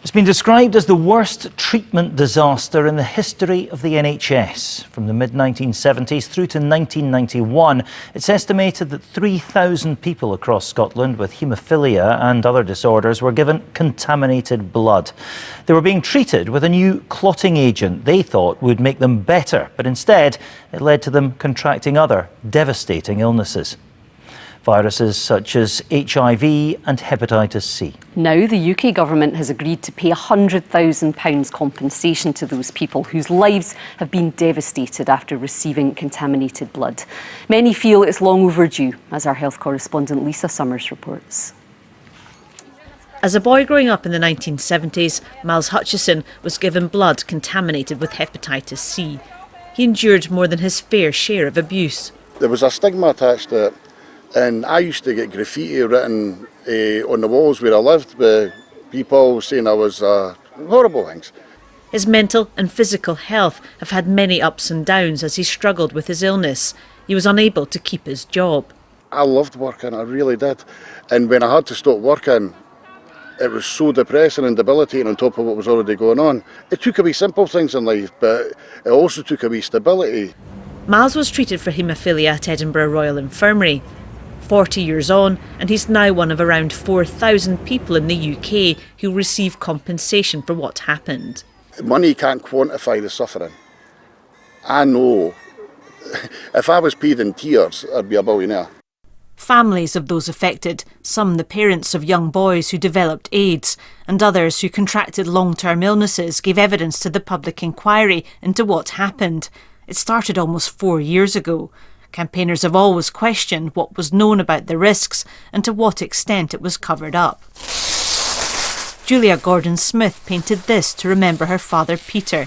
It's been described as the worst treatment disaster in the history of the NHS. From the mid-1970s through to 1991, it's estimated that 3,000 people across Scotland with haemophilia and other disorders were given contaminated blood. They were being treated with a new clotting agent they thought would make them better, but instead it led to them contracting other devastating illnesses. Viruses such as HIV and hepatitis C. Now the UK government has agreed to pay £100,000 compensation to those people whose lives have been devastated after receiving contaminated blood. Many feel it's long overdue, as our health correspondent Lisa Summers reports. As a boy growing up in the 1970s, Myles Hutchison was given blood contaminated with hepatitis C. He endured more than his fair share of abuse. There was a stigma attached to it. And I used to get graffiti written on the walls where I lived with people saying I was horrible things. His mental and physical health have had many ups and downs as he struggled with his illness. He was unable to keep his job. I loved working, I really did. And when I had to stop working, it was so depressing and debilitating on top of what was already going on. It took away simple things in life, but it also took away stability. Myles was treated for haemophilia at Edinburgh Royal Infirmary. 40 years on, and he's now one of around 4,000 people in the UK who receive compensation for what happened. Money can't quantify the suffering. I know if I was paid in tears, I'd be a billionaire. Families of those affected, some the parents of young boys who developed AIDS, and others who contracted long-term illnesses, gave evidence to the public inquiry into what happened. It started almost 4 years ago. Campaigners have always questioned what was known about the risks and to what extent it was covered up. Julia Gordon-Smith painted this to remember her father Peter.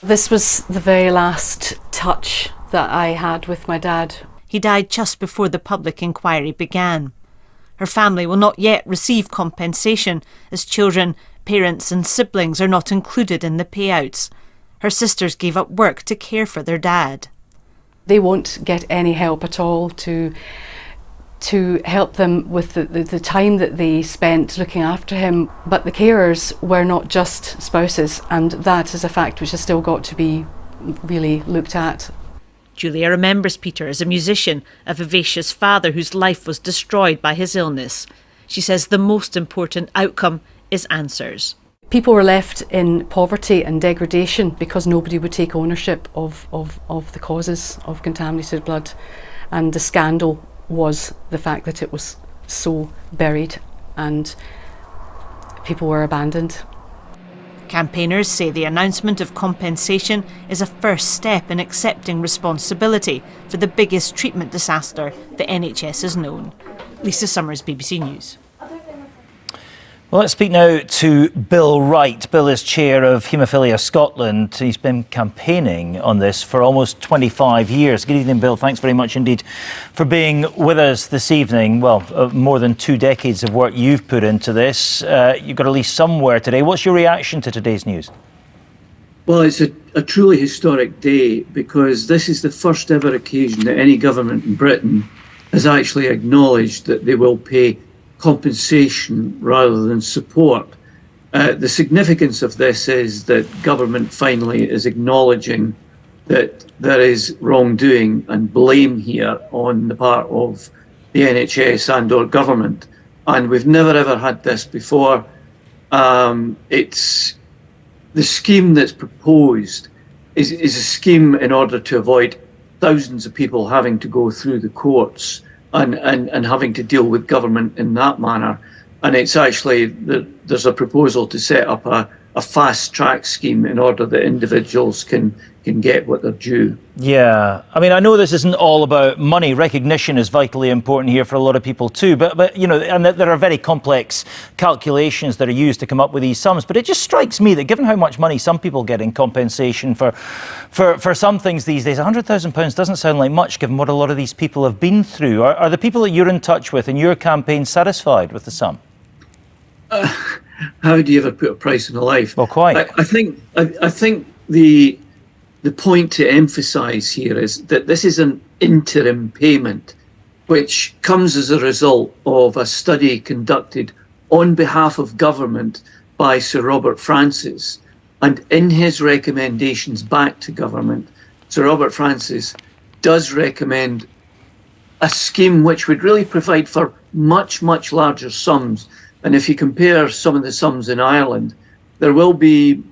This was the very last touch that I had with my dad. He died just before the public inquiry began. Her family will not yet receive compensation, as children, parents and siblings are not included in the payouts. Her sisters gave up work to care for their dad. They won't get any help at all to help them with the time that they spent looking after him. But the carers were not just spouses, and that is a fact which has still got to be really looked at. Julia remembers Peter as a musician, a vivacious father whose life was destroyed by his illness. She says the most important outcome is answers. People were left in poverty and degradation because nobody would take ownership of the causes of contaminated blood. And the scandal was the fact that it was so buried and people were abandoned. Campaigners say the announcement of compensation is a first step in accepting responsibility for the biggest treatment disaster the NHS has known. Lisa Summers, BBC News. Well, let's speak now to Bill Wright. Bill is chair of Haemophilia Scotland. He's been campaigning on this for almost 25 years. Good evening, Bill. Thanks very much indeed for being with us this evening. Well, more than 2 decades of work you've put into this. You've got at least somewhere today. What's your reaction to today's news? Well, it's a truly historic day because this is the first ever occasion that any government in Britain has actually acknowledged that they will pay compensation rather than support. The significance of this is that government finally is acknowledging that there is wrongdoing and blame here on the part of the NHS and or government. And we've never ever had this before. It's the scheme that's proposed is a scheme in order to avoid thousands of people having to go through the courts and having to deal with government in that manner. And it's actually, there's a proposal to set up a fast-track scheme in order that individuals can get what they're due. Yeah, I mean, I know this isn't all about money. Recognition is vitally important here for a lot of people too, but you know, and there are very complex calculations that are used to come up with these sums. But it just strikes me that given how much money some people get in compensation for some things these days, £100,000 doesn't sound like much given what a lot of these people have been through. Are the people that you're in touch with in your campaign satisfied with the sum? How do you ever put a price on a life? Well, quite. I think the point to emphasise here is that this is an interim payment, which comes as a result of a study conducted on behalf of government by Sir Robert Francis. And in his recommendations back to government, Sir Robert Francis does recommend a scheme which would really provide for much, much larger sums. And if you compare some of the sums in Ireland, there will be,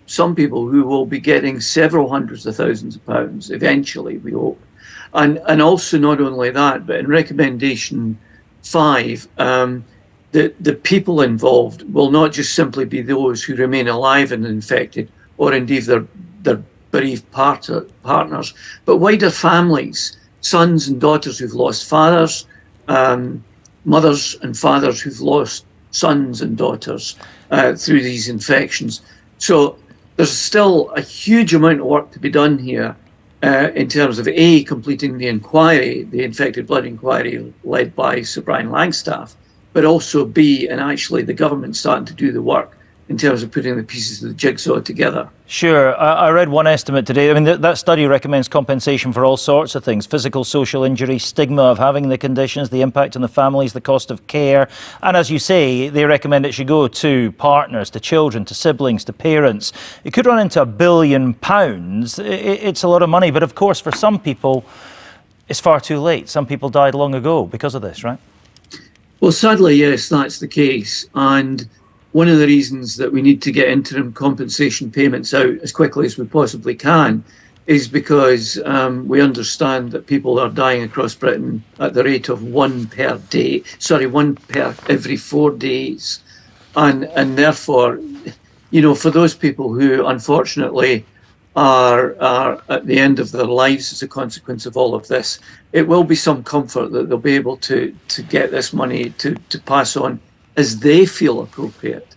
some people who will be getting several hundreds of thousands of pounds eventually, we hope. And also not only that, but in recommendation 5, the people involved will not just simply be those who remain alive and infected, or indeed their bereaved partners, but wider families, sons and daughters who've lost fathers, mothers and fathers who've lost sons and daughters through these infections. So there's still a huge amount of work to be done here in terms of A, completing the inquiry, the infected blood inquiry led by Sir Brian Langstaff, but also B, and actually the government starting to do the work in terms of putting the pieces of the jigsaw together. Sure. I read one estimate today. I mean, that study recommends compensation for all sorts of things: physical, social injury, stigma of having the conditions, the impact on the families, the cost of care. And as you say, they recommend it should go to partners, to children, to siblings, to parents. It could run into £1 billion. It's a lot of money. But of course, for some people, it's far too late. Some people died long ago because of this, right? Well, sadly, yes, that's the case. And one of the reasons that we need to get interim compensation payments out as quickly as we possibly can is because we understand that people are dying across Britain at the rate of one per every 4 days. And therefore, for those people who unfortunately are at the end of their lives as a consequence of all of this, it will be some comfort that they'll be able to get this money to pass on as they feel appropriate.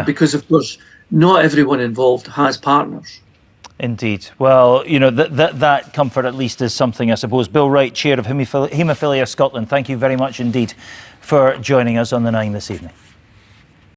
Because, of course, not everyone involved has partners. Indeed. Well, that comfort at least is something, I suppose. Bill Wright, Chair of Haemophilia Scotland, thank you very much indeed for joining us on The Nine this evening.